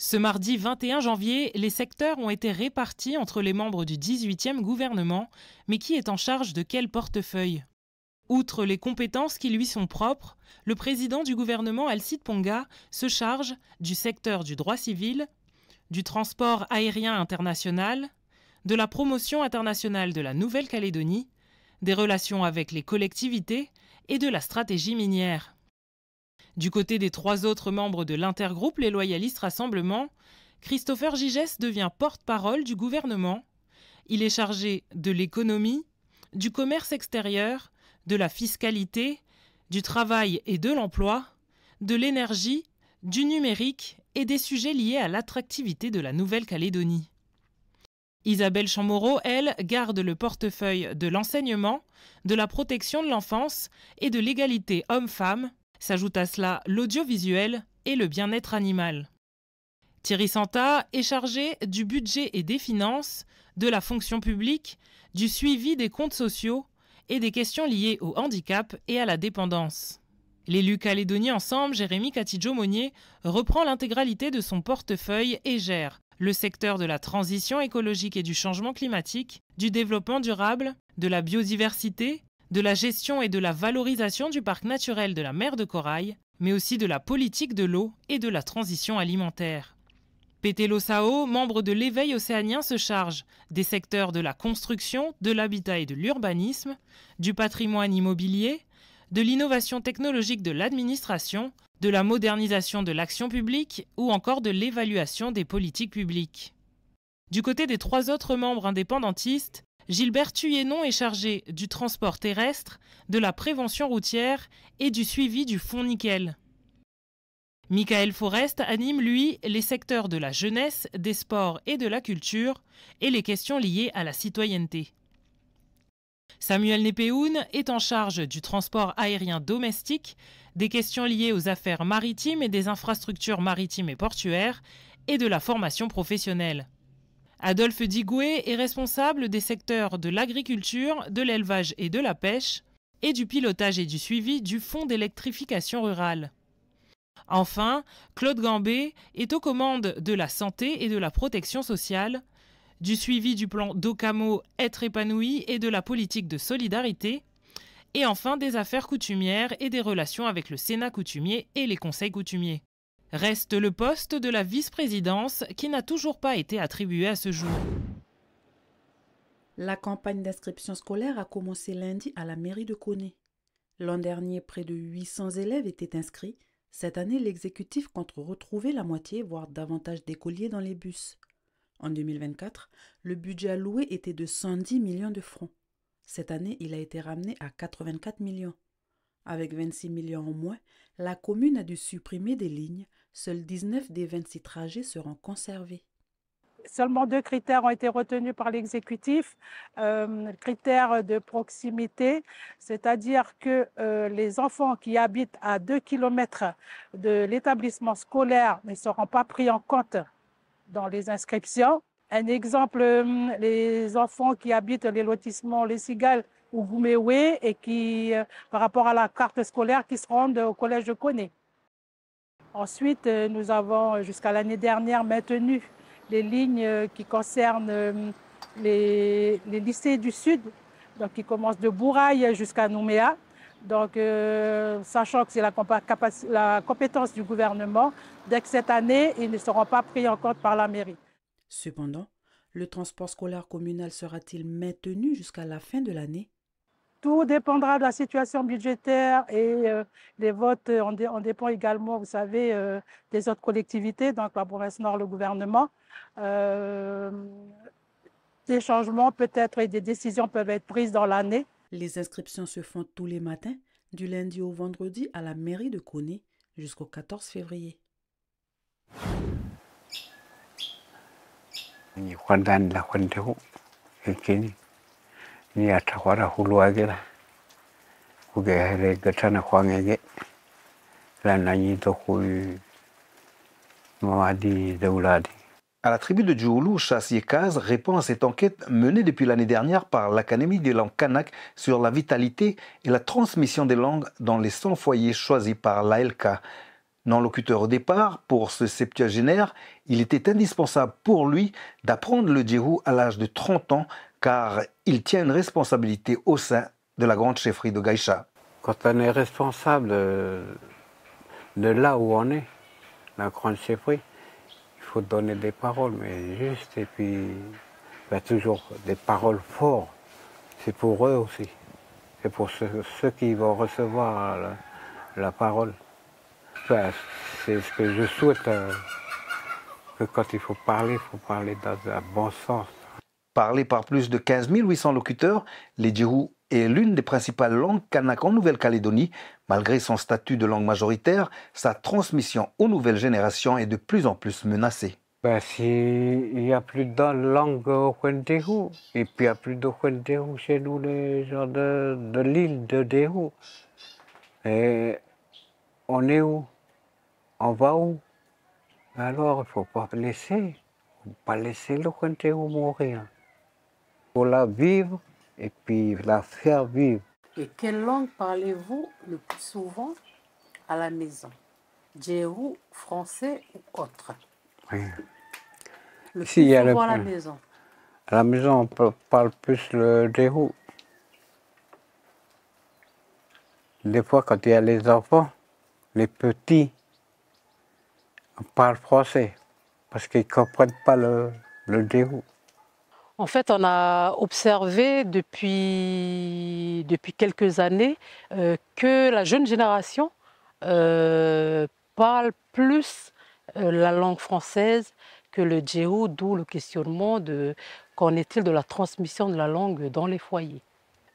Ce mardi 21 janvier, les secteurs ont été répartis entre les membres du 18e gouvernement, mais qui est en charge de quel portefeuille? Outre les compétences qui lui sont propres, le président du gouvernement, Alcide Ponga, se charge du secteur du droit civil, du transport aérien international, de la promotion internationale de la Nouvelle-Calédonie, des relations avec les collectivités et de la stratégie minière. Du côté des 3 autres membres de l'intergroupe Les Loyalistes Rassemblement, Christopher Gigès devient porte-parole du gouvernement. Il est chargé de l'économie, du commerce extérieur, de la fiscalité, du travail et de l'emploi, de l'énergie, du numérique et des sujets liés à l'attractivité de la Nouvelle-Calédonie. Isabelle Chamorro, elle, garde le portefeuille de l'enseignement, de la protection de l'enfance et de l'égalité homme-femme. S'ajoute à cela l'audiovisuel et le bien-être animal. Thierry Santa est chargé du budget et des finances, de la fonction publique, du suivi des comptes sociaux et des questions liées au handicap et à la dépendance. L'élu Calédonie Ensemble, Jérémy Catidjo-Monnier, reprend l'intégralité de son portefeuille et gère le secteur de la transition écologique et du changement climatique, du développement durable, de la biodiversité, de la gestion et de la valorisation du parc naturel de la mer de Corail, mais aussi de la politique de l'eau et de la transition alimentaire. Petelo Sao, membre de l'éveil océanien, se charge des secteurs de la construction, de l'habitat et de l'urbanisme, du patrimoine immobilier, de l'innovation technologique de l'administration, de la modernisation de l'action publique ou encore de l'évaluation des politiques publiques. Du côté des 3 autres membres indépendantistes, Gilbert Thuyennon est chargé du transport terrestre, de la prévention routière et du suivi du fonds Nickel. Michael Forest anime, lui, les secteurs de la jeunesse, des sports et de la culture et les questions liées à la citoyenneté. Samuel Nepehoun est en charge du transport aérien domestique, des questions liées aux affaires maritimes et des infrastructures maritimes et portuaires et de la formation professionnelle. Adolphe Digoué est responsable des secteurs de l'agriculture, de l'élevage et de la pêche, et du pilotage et du suivi du fonds d'électrification rurale. Enfin, Claude Gambé est aux commandes de la santé et de la protection sociale, du suivi du plan Docamo Être épanoui et de la politique de solidarité, et enfin des affaires coutumières et des relations avec le Sénat coutumier et les conseils coutumiers. Reste le poste de la vice-présidence qui n'a toujours pas été attribué à ce jour. La campagne d'inscription scolaire a commencé lundi à la mairie de Koné. L'an dernier, près de 800 élèves étaient inscrits. Cette année, l'exécutif compte retrouver la moitié, voire davantage d'écoliers dans les bus. En 2024, le budget alloué était de 110 millions de francs. Cette année, il a été ramené à 84 millions. Avec 26 millions en moins, la commune a dû supprimer des lignes. Seuls 19 des 26 trajets seront conservés. Seulement 2 critères ont été retenus par l'exécutif. Critère de proximité, c'est-à-dire que les enfants qui habitent à 2 km de l'établissement scolaire ne seront pas pris en compte dans les inscriptions. Un exemple, les enfants qui habitent les lotissements Les Cigales ou Gouméoué et qui, par rapport à la carte scolaire, qui se rendent au collège de Koné. Ensuite, nous avons jusqu'à l'année dernière maintenu les lignes qui concernent les lycées du Sud, donc qui commencent de Bourail jusqu'à Nouméa. Donc, sachant que c'est la compétence du gouvernement, dès que cette année, ils ne seront pas pris en compte par la mairie. Cependant, le transport scolaire communal sera-t-il maintenu jusqu'à la fin de l'année? Tout dépendra de la situation budgétaire et les votes, on dépend également, vous savez, des autres collectivités, donc la province Nord, le gouvernement. Des changements peut-être et des décisions peuvent être prises dans l'année. Les inscriptions se font tous les matins, du lundi au vendredi à la mairie de Koné jusqu'au 14 février. À la tribu de Djoulou, Chassiekaz répond à cette enquête menée depuis l'année dernière par l'Académie des langues kanak sur la vitalité et la transmission des langues dans les 100 foyers choisis par l'ALK. Non locuteur au départ, pour ce septuagénaire, il était indispensable pour lui d'apprendre le djihou à l'âge de 30 ans car il tient une responsabilité au sein de la grande chefferie de Gaïcha. Quand on est responsable de là où on est, la grande chefferie, il faut donner des paroles, mais juste, et puis toujours des paroles fortes. C'est pour eux aussi. C'est pour ceux qui vont recevoir la parole. C'est ce que je souhaite, que quand il faut parler dans un bon sens. Parlé par plus de 15 800 locuteurs, le djihou est l'une des principales langues kanak en Nouvelle-Calédonie. Malgré son statut de langue majoritaire, sa transmission aux nouvelles générations est de plus en plus menacée. S'il n'y a plus de langue au Djihou, et puis il n'y a plus de Djihou chez nous, les gens de l'île de Djihou. Et on est où? On va où? Alors, il ne faut pas laisser le Djihou mourir. Il faut la vivre et puis la faire vivre. Et quelle langue parlez-vous le plus souvent à la maison? Djihou, français ou autre? Oui. Le plus souvent à la maison. À la maison, on parle plus le djihou. Des fois, quand il y a les enfants, les petits, on parle français parce qu'ils ne comprennent pas le djihou. En fait, on a observé depuis quelques années que la jeune génération parle plus la langue française que le djihou, d'où le questionnement de qu'en est-il de la transmission de la langue dans les foyers.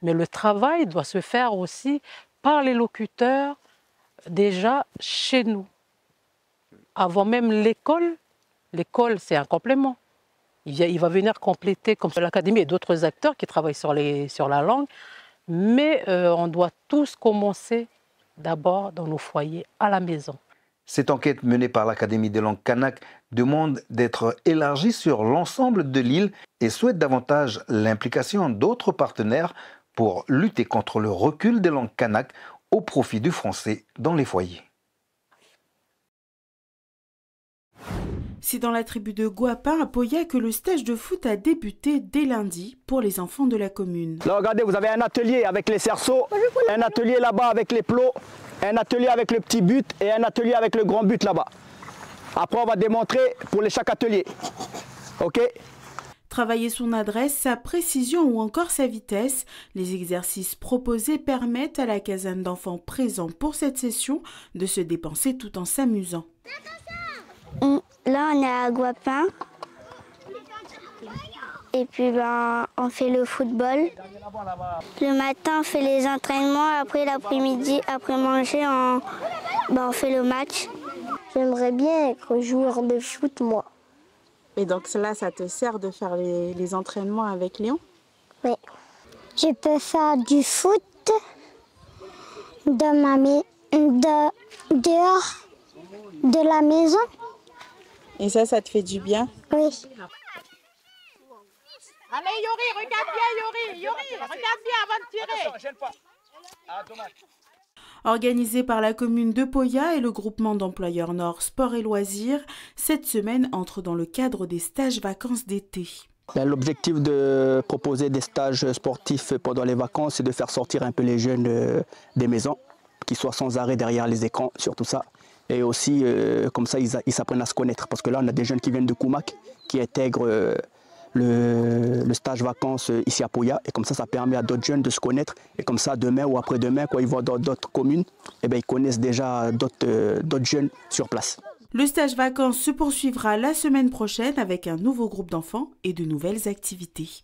Mais le travail doit se faire aussi par les locuteurs déjà chez nous. Avant même l'école, l'école c'est un complément. Il va venir compléter, comme l'académie et d'autres acteurs qui travaillent sur la langue, mais on doit tous commencer d'abord dans nos foyers, à la maison. Cette enquête menée par l'Académie des langues kanak demande d'être élargie sur l'ensemble de l'île et souhaite davantage l'implication d'autres partenaires pour lutter contre le recul des langues kanak au profit du français dans les foyers. C'est dans la tribu de Guapin à Poya que le stage de foot a débuté dès lundi pour les enfants de la commune. Là, regardez, vous avez un atelier avec les cerceaux, un atelier là-bas avec les plots, un atelier avec le petit but et un atelier avec le grand but là-bas. Après, on va démontrer pour chaque atelier. OK? Travailler son adresse, sa précision ou encore sa vitesse, les exercices proposés permettent à la caserne d'enfants présents pour cette session de se dépenser tout en s'amusant. Là, on est à Guapin. Et puis, on fait le football. Le matin, on fait les entraînements. Après, l'après-midi, après manger, on fait le match. J'aimerais bien être joueur de foot, moi. Et donc, cela, ça te sert de faire les entraînements avec Léon? Oui. Je peux faire du foot dehors de la maison. Et ça te fait du bien? Oui. Allez Yori, regarde bien Yori, regarde bien avant de tirer. Attention, gêne pas. Ah, dommage. Organisé par la commune de Poya et le groupement d'employeurs Nord Sport et Loisirs, cette semaine entre dans le cadre des stages vacances d'été. L'objectif de proposer des stages sportifs pendant les vacances, c'est de faire sortir un peu les jeunes des maisons, qui soient sans arrêt derrière les écrans, surtout ça. Et aussi, comme ça, ils s'apprennent à se connaître. Parce que là, on a des jeunes qui viennent de Koumak, qui intègrent le stage vacances ici à Poya. Et comme ça permet à d'autres jeunes de se connaître. Et comme ça, demain ou après-demain, quand ils vont dans d'autres communes, ils connaissent déjà d'autres jeunes sur place. Le stage vacances se poursuivra la semaine prochaine avec un nouveau groupe d'enfants et de nouvelles activités.